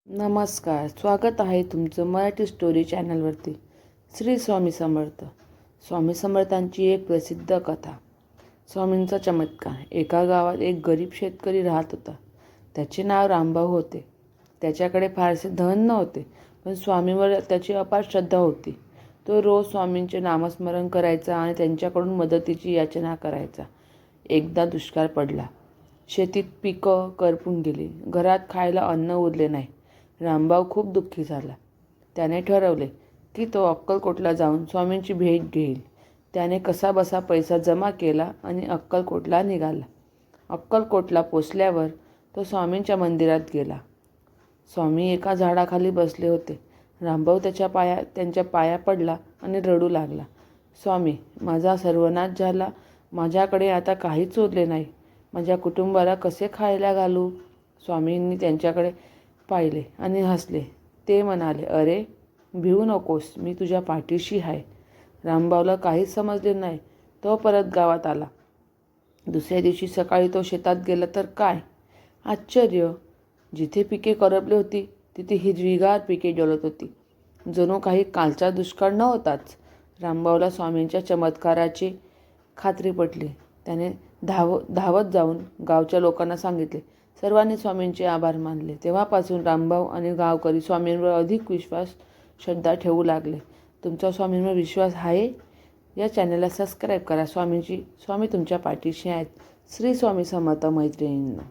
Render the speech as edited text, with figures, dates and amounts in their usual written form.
नमस्कार, स्वागत आहे तुमचं मराठी स्टोरी चॅनलवरती. श्री स्वामी समर्थ. स्वामी समर्थांची एक प्रसिद्ध कथा. स्वामींचा चमत्कार. एका गावात एक गरीब शेतकरी राहत होता. त्याचे नाव रामभाऊ होते. त्याच्याकडे फारसे धन नव्हते, पण स्वामींवर त्याची अपार श्रद्धा होती. तो रोज स्वामींचे नामस्मरण करायचा आणि त्यांच्याकडून मदतीची याचना करायचा. एकदा दुष्काळ पडला. शेतीत पिकं करपून गेली. घरात खायला अन्न उरले नाही. रामभाऊ खूप दुःखी झाला. त्याने ठरवले की तो अक्कलकोटला जाऊन स्वामींची भेट घेईल. त्याने कसाबसा पैसा जमा केला आणि अक्कलकोटला निघाला. अक्कलकोटला पोचल्यावर तो स्वामींच्या मंदिरात गेला. स्वामी एका झाडाखाली बसले होते. रामभाऊ त्यांच्या पाया पडला आणि रडू लागला. स्वामी, माझा सर्वनाश झाला. माझ्याकडे आता काहीच उरले नाही. माझ्या कुटुंबाला कसे खायला घालू? स्वामींनी त्यांच्याकडे पाहिले आणि हसले. ते म्हणाले, अरे भिवू नकोस, मी तुझ्या पाठीशी आहे. रामभाऊला काहीच समजले नाही. तो परत गावात आला. दुसऱ्या दिवशी सकाळी तो शेतात गेला तर काय आश्चर्य! जिथे पिके करपली होती तिथे हिरवीगार पिके डोलत होती. जणू काही कालचा दुष्काळ नव्हताच. रामभाऊला स्वामींच्या चमत्काराची खात्री पटली. त्याने धावत जाऊन गावच्या लोकांना सांगितले. सर्वांनी स्वामींचे आभार मानले. तेव्हापासून रामभाऊ आणि गावकरी स्वामींवर अधिक विश्वास, श्रद्धा ठेवू लागले. तुमचा स्वामींवर विश्वास आहे? या चॅनलला सबस्क्राईब करा. स्वामी तुमच्या पाठीशी आहेत. श्री स्वामी समर्थ मैत्रिणींनो.